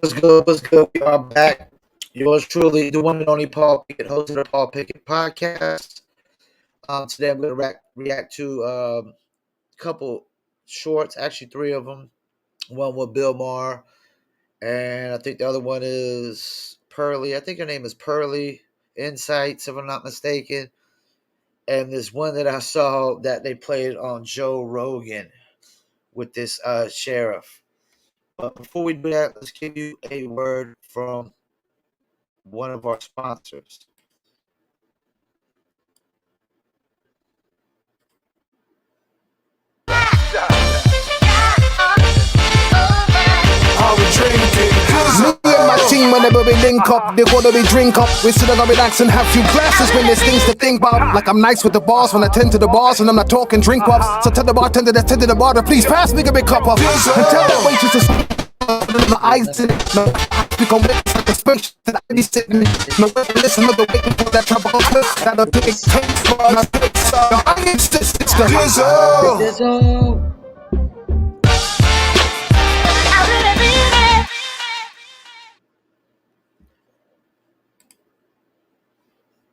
What's good? What's good? We are back. Yours truly, the one and only Paul Pickett, host of the Paul Pickett podcast. Today I'm going to react to a couple shorts, actually three of them. One with Bill Maher, and I think the other one is Pearly. I think her name is Pearly Insights, if I'm not mistaken. And there's one that I saw that they played on Joe Rogan with this sheriff. But before we do that, let's give you a word from one of our sponsors. Are we drinking? Me and my team, whenever we link up, they gonna be drink up. We sit down, relax and have few glasses when there's things to think about. Like I'm nice with the boss when I tend to the bars and I'm not talking drink ups. So tell the bartender that tend to the bar to please pass me a big cup up. And tell the waitress to my eyes in it. No, we gon' wait like a spaceship that I be sitting in. No, listen, no, waiting for that tropical twist. That a big taste for my big song. I insist, it's the Dizzle.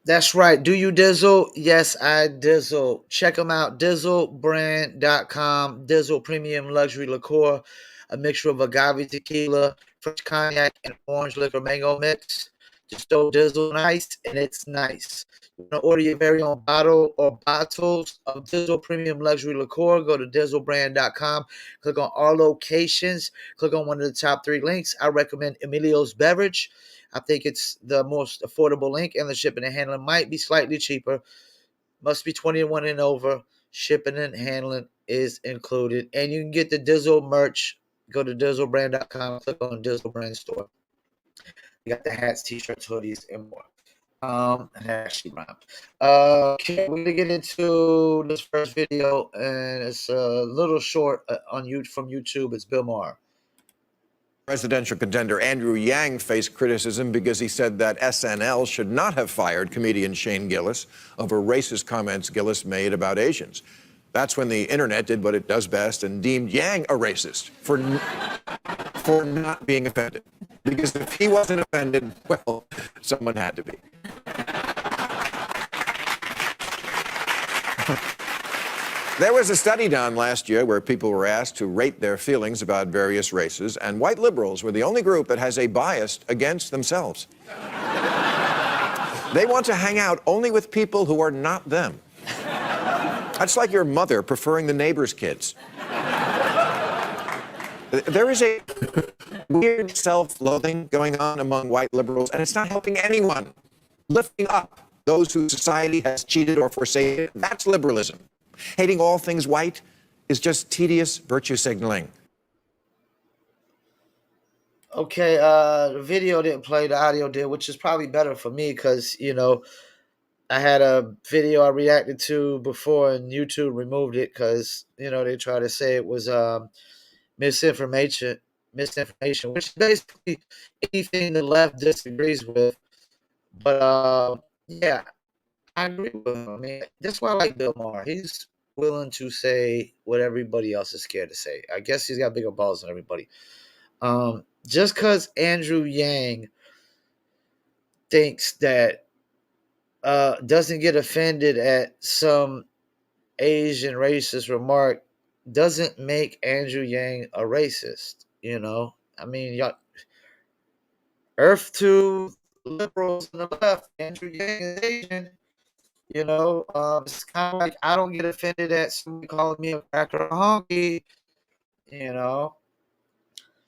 That's right. Do you dizzle? Yes, I dizzle. Check them out. Dizzlebrand.com. Dizzle Premium Luxury Liqueur. A mixture of agave tequila, French cognac, and orange liquor mango mix. Just throw Dizzle nice, and it's nice. You want to order your very own bottle or bottles of Dizzle Premium Luxury Liqueur? Go to dizzlebrand.com. Click on our locations. Click on one of the top three links. I recommend Emilio's Beverage. I think it's the most affordable link, and the shipping and handling might be slightly cheaper. Must be 21 and over. Shipping and handling is included. And you can get the Dizzle merch. Go to dizzlebrand.com. Click on Dizzle Brand Store. You got the hats, t-shirts, hoodies, and more. And that actually rhymed. Okay, we're gonna get into this first video, and it's a little short on from YouTube. It's Bill Maher. Presidential contender Andrew Yang faced criticism because he said that SNL should not have fired comedian Shane Gillis over racist comments Gillis made about Asians. That's when the internet did what it does best and deemed Yang a racist for not being offended. Because if he wasn't offended, well, someone had to be. There was a study done last year where people were asked to rate their feelings about various races, and white liberals were the only group that has a bias against themselves. They want to hang out only with people who are not them. That's like your mother preferring the neighbor's kids. There is a weird self-loathing going on among white liberals, and it's not helping anyone. Lifting up those whose society has cheated or forsaken, that's liberalism. Hating all things white is just tedious virtue signaling. Okay, the video didn't play, the audio did, which is probably better for me because, I had a video I reacted to before and YouTube removed it because, they try to say it was misinformation, which is basically anything the left disagrees with. But, yeah, I agree with him. I mean, that's why I like Bill Maher. He's willing to say what everybody else is scared to say. I guess he's got bigger balls than everybody. Just because Andrew Yang thinks that doesn't get offended at some Asian racist remark doesn't make Andrew Yang a racist. I mean, y'all, Earth to liberals on the left, Andrew Yang is Asian. It's kind of like I don't get offended at somebody calling me a cracker or a honky.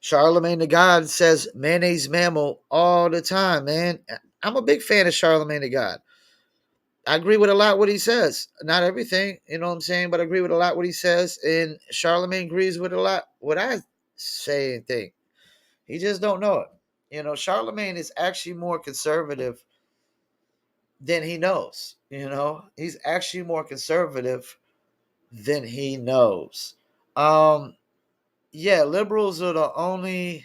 Charlemagne the God says mayonnaise mammal all the time, man. I'm a big fan of Charlemagne the God. I agree with a lot what he says. Not everything, you know what I'm saying, but I agree with a lot what he says. And Charlemagne agrees with a lot what I say and think. He just don't know it. Charlemagne is actually more conservative than he knows. He's actually more conservative than he knows. Yeah, liberals are the only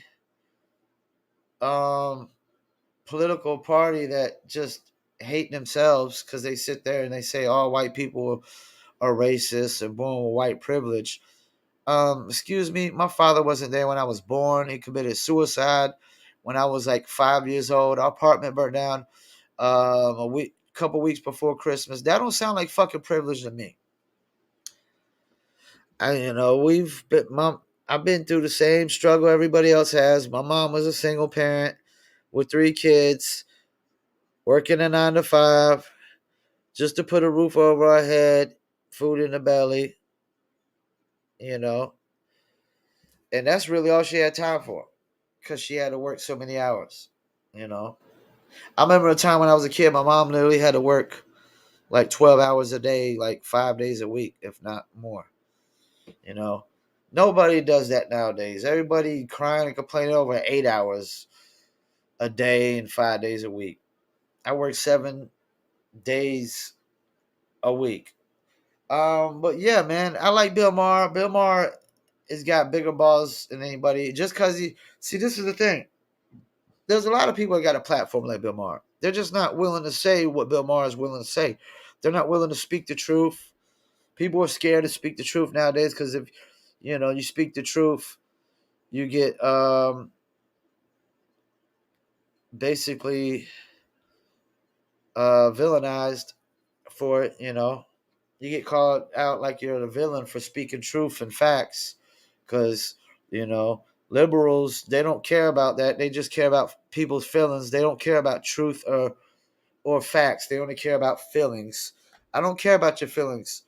political party that just hate themselves because they sit there and they say all white people are racist and born with white privilege. Excuse me, my father wasn't there when I was born. He committed suicide when I was like 5 years old. Our apartment burnt down couple weeks before Christmas. That don't sound like fucking privilege to me. I've been through the same struggle everybody else has. My mom was a single parent with 3 kids, working a 9 to 5, just to put a roof over our head, food in the belly, you know. And that's really all she had time for, because she had to work so many hours, you know. I remember a time when I was a kid, my mom literally had to work like 12 hours a day, like 5 days a week, if not more, you know. Nobody does that nowadays. Everybody crying and complaining over 8 hours a day and 5 days a week. I work 7 days a week. But yeah, man, I like Bill Maher. Bill Maher has got bigger balls than anybody. Just because this is the thing. There's a lot of people that got a platform like Bill Maher. They're just not willing to say what Bill Maher is willing to say. They're not willing to speak the truth. People are scared to speak the truth nowadays because if you speak the truth, you get basically villainized for it. You get called out like you're the villain for speaking truth and facts, because liberals, they don't care about that. They just care about people's feelings. They don't care about truth or facts. They only care about feelings. I don't care about your feelings.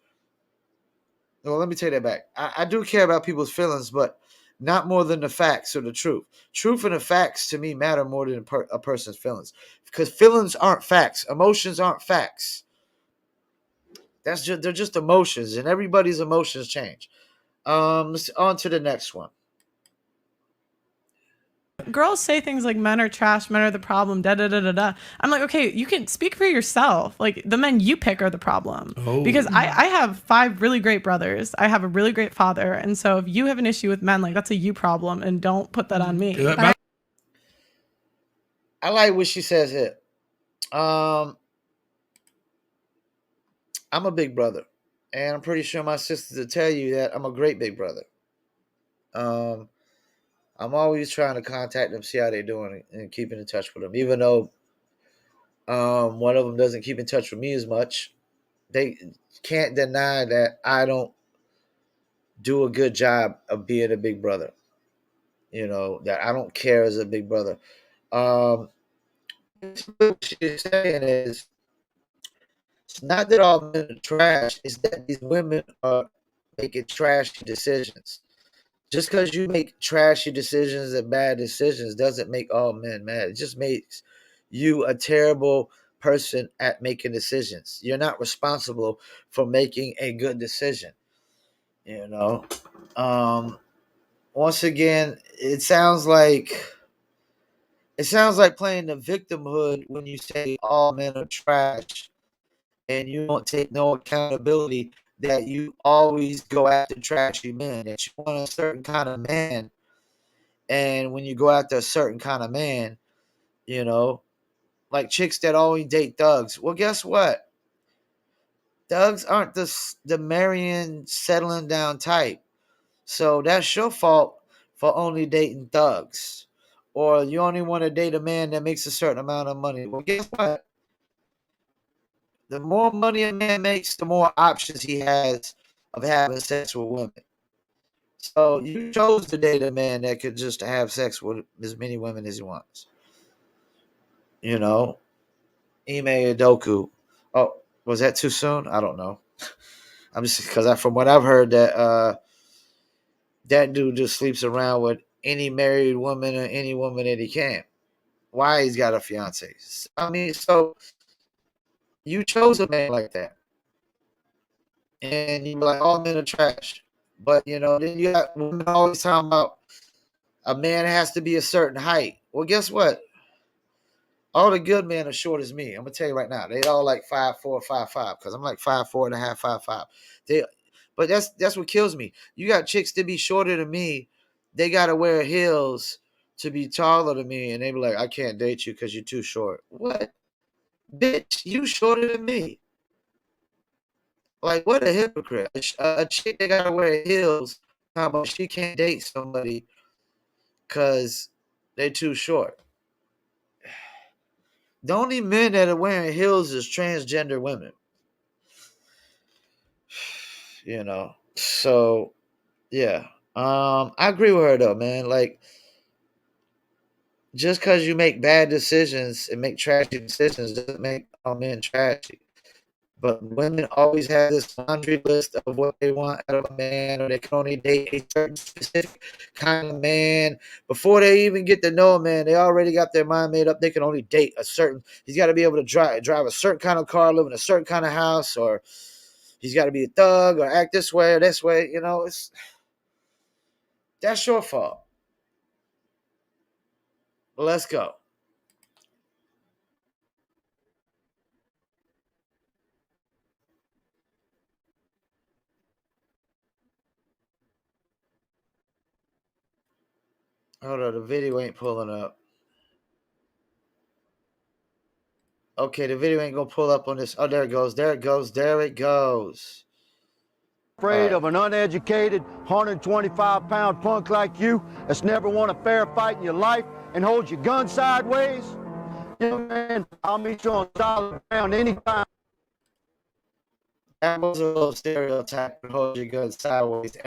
Well, let me take that back. I do care about people's feelings, but not more than the facts or the truth. Truth and the facts to me matter more than a person's feelings, because feelings aren't facts. Emotions aren't facts. They're just emotions, and everybody's emotions change. Let's on to the next one. Girls say things like men are trash, men are the problem, da da da da da. I'm like, okay, you can speak for yourself. Like, the men you pick are the problem. Because I have 5 really great brothers. I have a really great father. And so if you have an issue with men, like, that's a you problem, and don't put that on me. I like what she says here. I'm a big brother, and I'm pretty sure my sisters will tell you that I'm a great big brother. I'm always trying to contact them, see how they're doing, and keeping in touch with them. Even though one of them doesn't keep in touch with me as much, they can't deny that I don't do a good job of being a big brother. That I don't care as a big brother. What she's saying is, it's not that all men are trash, it's that these women are making trashy decisions. Just because you make trashy decisions and bad decisions doesn't make all men mad. It just makes you a terrible person at making decisions. You're not responsible for making a good decision. Once again, it sounds like playing the victimhood when you say all men are trash, and you don't take no accountability that you always go after trashy men, that you want a certain kind of man. And when you go after a certain kind of man, like chicks that only date thugs. Well, guess what? Thugs aren't the marrying, settling down type. So that's your fault for only dating thugs. Or you only want to date a man that makes a certain amount of money. Well, guess what? The more money a man makes, the more options he has of having sex with women. So you chose to date a man that could just have sex with as many women as he wants. Ime Udoka. Oh, was that too soon? I don't know. I'm just because from what I've heard that dude just sleeps around with any married woman or any woman that he can. Why he's got a fiance? I mean, so you chose a man like that, and you were like, all men are trash. But then you got women always talking about a man has to be a certain height. Well, guess what? All the good men are short as me. I'm gonna tell you right now. They all like 5'4", 5'5", because I'm like 5'4.5", 5'5". But that's what kills me. You got chicks to be shorter than me. They gotta wear heels to be taller than me, and they be like, I can't date you because you're too short. What? Bitch, you shorter than me. Like, what a hypocrite. A chick that gotta wear heels, how about she can't date somebody because they too short. The only men that are wearing heels is transgender women. You know, so yeah. I agree with her though, man. Like, just because you make bad decisions and make trashy decisions doesn't make all men trashy. But women always have this laundry list of what they want out of a man, or they can only date a certain specific kind of man. Before they even get to know a man, they already got their mind made up. They can only date a certain. He's got to be able to drive a certain kind of car, live in a certain kind of house, or he's got to be a thug or act this way or this way. You know, that's your fault. Well, let's go. Hold on, the video ain't pulling up. Okay, the video ain't gonna pull up on this. Oh, there it goes. There it goes. There it goes. Afraid of an uneducated 125-pound punk like you that's never won a fair fight in your life and holds your gun sideways? Young man, I'll meet you on solid ground anytime. That was a little stereotype and hold your gun sideways.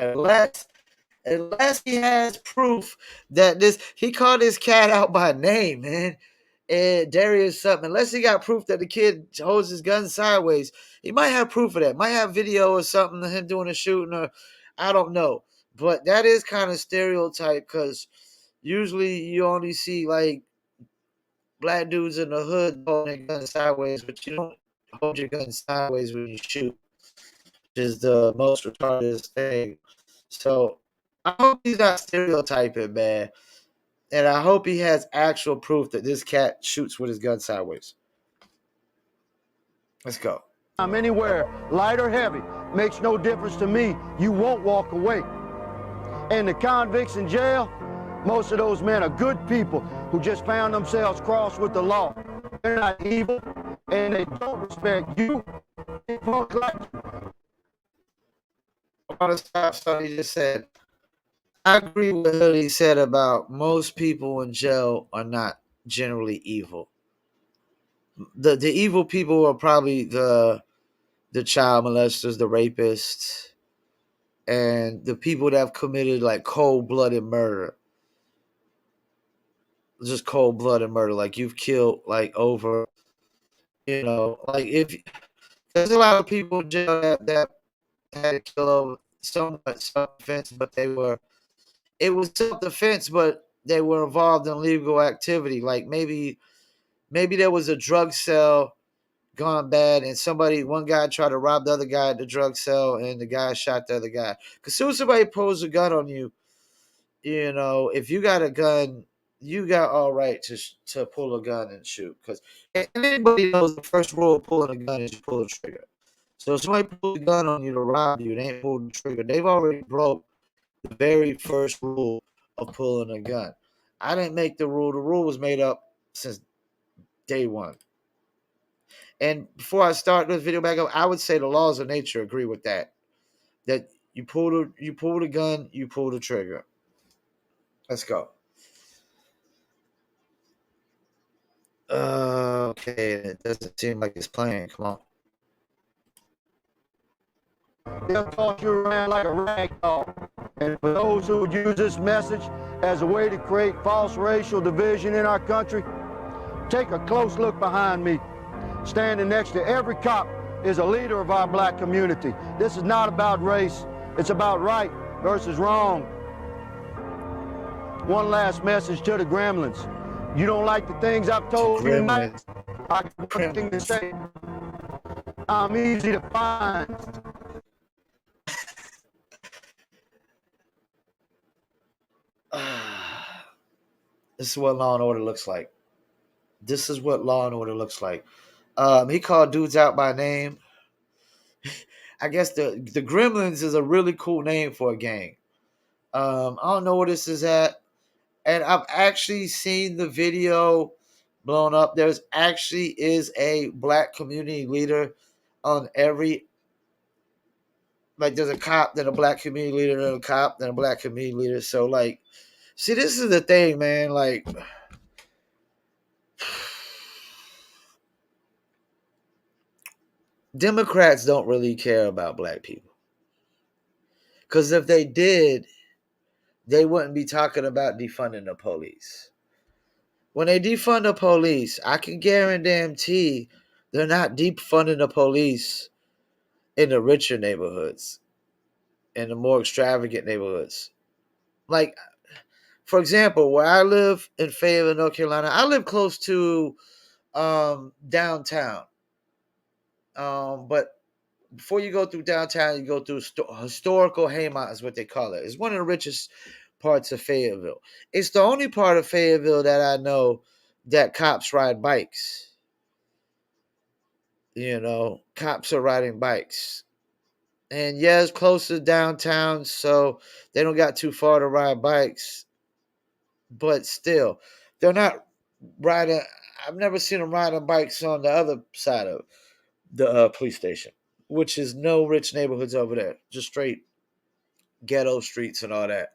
Unless he has proof that he called this cat out by name, man. And Darius something. Unless he got proof that the kid holds his gun sideways, he might have proof of that. Might have video or something of him doing a shooting, or I don't know. But that is kind of stereotype, because usually you only see like black dudes in the hood holding their gun sideways, but you don't hold your gun sideways when you shoot, which is the most retarded thing. So I hope he's not stereotyping, man. And I hope he has actual proof that this cat shoots with his gun sideways. Let's go. I'm anywhere, light or heavy, makes no difference to me. You won't walk away. And the convicts in jail, most of those men are good people who just found themselves crossed with the law. They're not evil, and they don't respect you. I want to stop something he just said. I agree with what he said about most people in jail are not generally evil. The evil people are probably the child molesters, the rapists, and the people that have committed like cold-blooded murder. Just cold-blooded murder. Like you've killed like over, like if there's a lot of people in jail that had to kill over somewhat self-defense, but it was self-defense, but they were involved in legal activity. Like maybe there was a drug cell gone bad, and one guy tried to rob the other guy at the drug cell, and the guy shot the other guy. Because soon as somebody pulls a gun on you, if you got a gun, you got all right to pull a gun and shoot. Because anybody knows the first rule of pulling a gun is you pull the trigger. So if somebody pulls a gun on you to rob you, they ain't pulled the trigger. They've already broke the very first rule of pulling a gun. I didn't make the rule. The rule was made up since day one. And before I start this video back up, I would say the laws of nature agree with that. That you pull the gun, you pull the trigger. Let's go. Okay, it doesn't seem like it's playing. Come on. They'll toss you around like a rag doll. And for those who would use this message as a way to create false racial division in our country, take a close look behind me. Standing next to every cop is a leader of our black community. This is not about race. It's about right versus wrong. One last message to the gremlins. You don't like the things I've told you tonight? I got one thing to say. I'm easy to find. This is what Law and Order looks like. This is what Law and Order looks like. He called dudes out by name. I guess the Gremlins is a really cool name for a gang. I don't know where this is at. And I've actually seen the video blown up. There's actually is a black community leader on every, like there's a cop, then a black community leader, then a cop, then a black community leader. So like, see, this is the thing, man. Like, Democrats don't really care about black people. Because if they did, they wouldn't be talking about defunding the police. When they defund the police, I can guarantee they're not defunding the police in the richer neighborhoods, in the more extravagant neighborhoods. Like, for example, where I live in Fayetteville, North Carolina, I live close to downtown. But before you go through downtown, you go through historical Haymont is what they call it. It's one of the richest parts of Fayetteville. It's the only part of Fayetteville that I know that cops ride bikes. You know, cops are riding bikes. And yeah, it's close to downtown, so they don't got too far to ride bikes. But still, they're not riding. I've never seen them riding bikes on the other side of the police station, which is no rich neighborhoods over there, just straight ghetto streets and all that.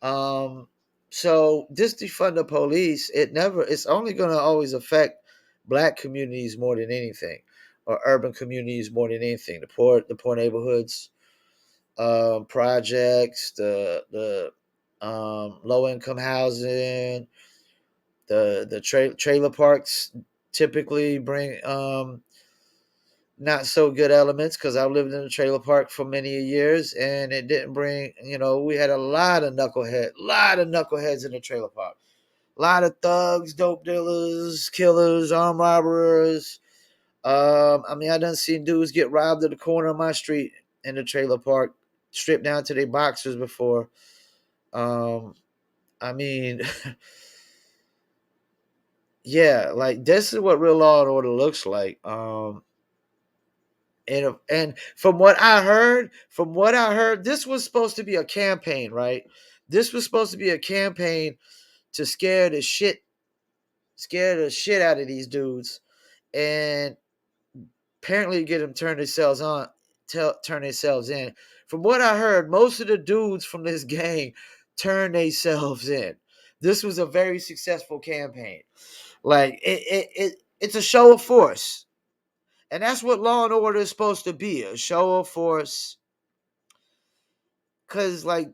Um, so this defund the police, it's only going to always affect black communities more than anything, or urban communities more than anything. The poor neighborhoods, projects, the low income housing, the trailer parks typically bring not so good elements because I lived in a trailer park for many years and it didn't bring, we had a lot of knuckleheads in the trailer park. A lot of thugs, dope dealers, killers, armed robbers. I done seen dudes get robbed at the corner of my street in the trailer park, stripped down to their boxers before. Um, I mean, yeah, like this is what real law and order looks like. And from what I heard, this was supposed to be a campaign, right? This was supposed to be a campaign to scare the shit out of these dudes, and apparently get them turn themselves in. From what I heard, most of the dudes from this gang turned themselves in. This was a very successful campaign. Like it's a show of force. And that's what law and order is supposed to be, a show of force. Cause like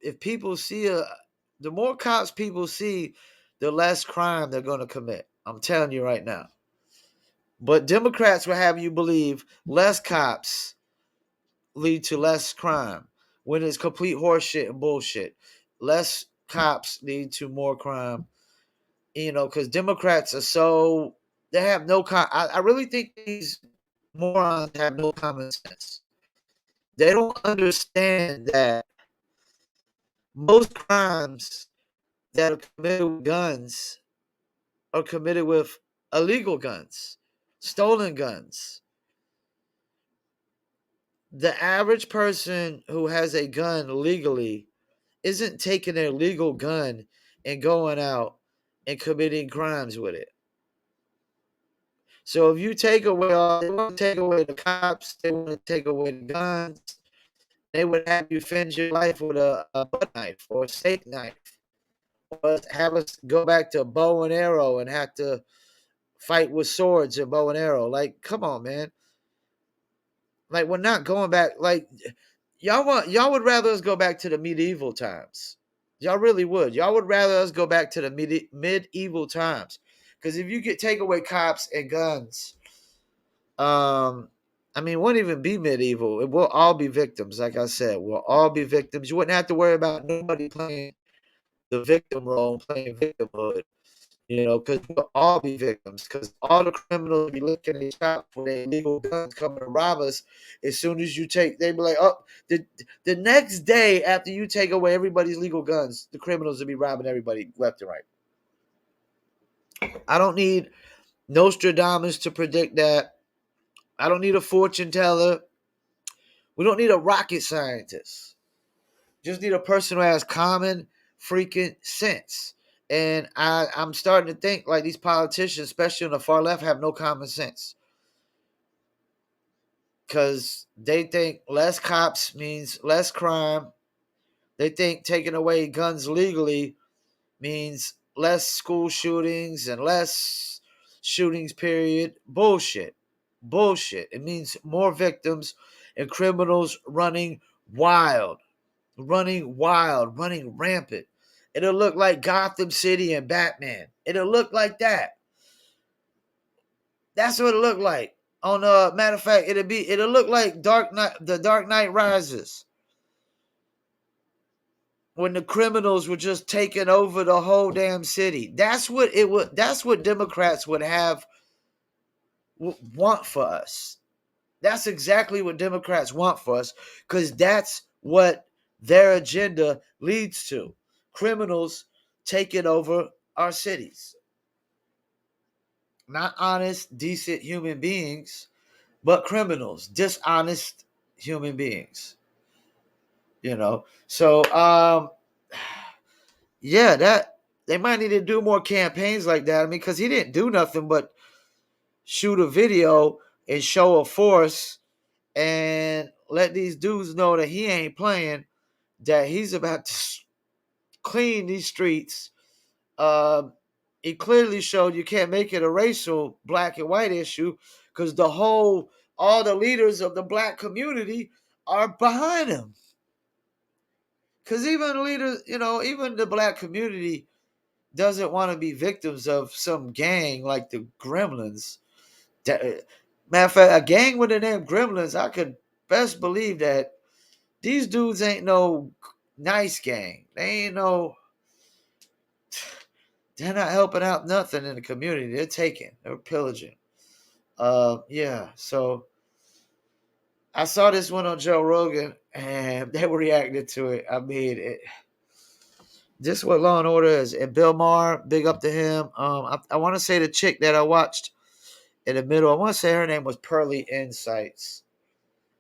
if people see the more cops people see, the less crime they're gonna commit. I'm telling you right now. But Democrats will have you believe less cops lead to less crime when it's complete horseshit and bullshit. Less cops lead to more crime, because Democrats are they have no I really think these morons have no common sense. They don't understand that most crimes that are committed with guns are committed with illegal guns, stolen guns. The average person who has a gun legally isn't taking their legal gun and going out and committing crimes with it. So if you take away they want to take away the cops, they want to take away the guns, they would have you finish your life with a butt knife or a steak knife, or have us go back to bow and arrow and have to fight with swords and bow and arrow. Like, come on, man. Like, we're not going back. Like, y'all would rather us go back to the medieval times. Y'all really would. Y'all would rather us go back to the medieval times. Because if you take away cops and guns, it won't even be medieval. It will all be victims. Like I said, we'll all be victims. You wouldn't have to worry about nobody playing the victim role, playing victimhood. Because we'll all be victims. Because all the criminals be looking at shop for their illegal guns coming to rob us. As soon as they be like, oh, the next day after you take away everybody's legal guns, the criminals will be robbing everybody left and right. I don't need Nostradamus to predict that. I don't need a fortune teller. We don't need a rocket scientist. Just need a person who has common freaking sense. And I'm starting to think like these politicians, especially on the far left, have no common sense. Because they think less cops means less crime. They think taking away guns legally means less school shootings and less shootings, period. Bullshit. Bullshit. It means more victims and criminals running wild, running rampant. It'll look like Gotham City and Batman. It'll look like that. That's what it looked like. On matter of fact, it'll look like The Dark Knight Rises, when the criminals were just taking over the whole damn city. That's what it would. That's what Democrats would want for us. That's exactly what Democrats want for us, because that's what their agenda leads to. Criminals taking over our cities. Not honest, decent human beings, but criminals, dishonest human beings. So yeah, that they might need to do more campaigns like that. I mean, because he didn't do nothing but shoot a video and show a force and let these dudes know that he ain't playing, that he's about to clean these streets. He clearly showed you can't make it a racial black and white issue, because all the leaders of the black community are behind him. Because even the black community doesn't want to be victims of some gang like the Gremlins. Matter of fact, a gang with the name Gremlins, I could best believe that these dudes ain't no nice gang. They're not helping out nothing in the community. They're taking, they're pillaging. Yeah, so I saw this one on Joe Rogan and they were reacting to it. I mean, just what Law and Order is. And Bill Maher, big up to him. I want to say the chick that I watched in the middle, I want to say her name was Pearly Insights.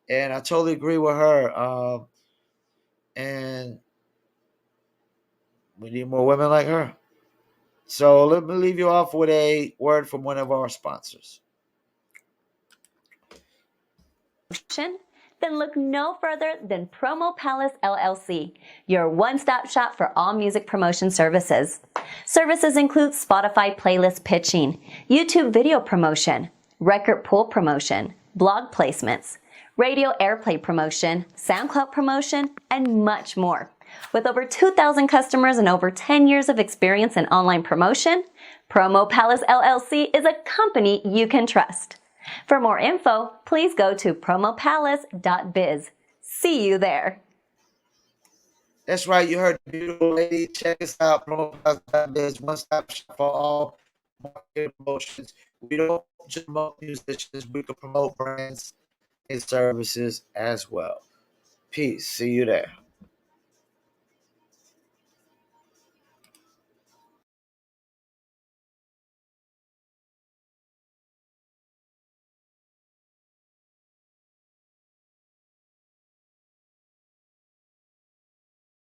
And I totally agree with her. And we need more women like her. So let me leave you off with a word from one of our sponsors. Then look no further than Promo Palace LLC, your one-stop shop for all music promotion services. Services include Spotify playlist pitching, YouTube video promotion, record pool promotion, blog placements, radio airplay promotion, SoundCloud promotion, and much more. With over 2,000 customers and over 10 years of experience in online promotion, Promo Palace LLC is a company you can trust. For more info, please go to promopalace.biz. See you there. That's right, you heard the beautiful lady. Check us out, promopalace.biz, one-stop shop for all marketing promotions. We don't just promote musicians, we can promote brands and services as well. Peace. See you there.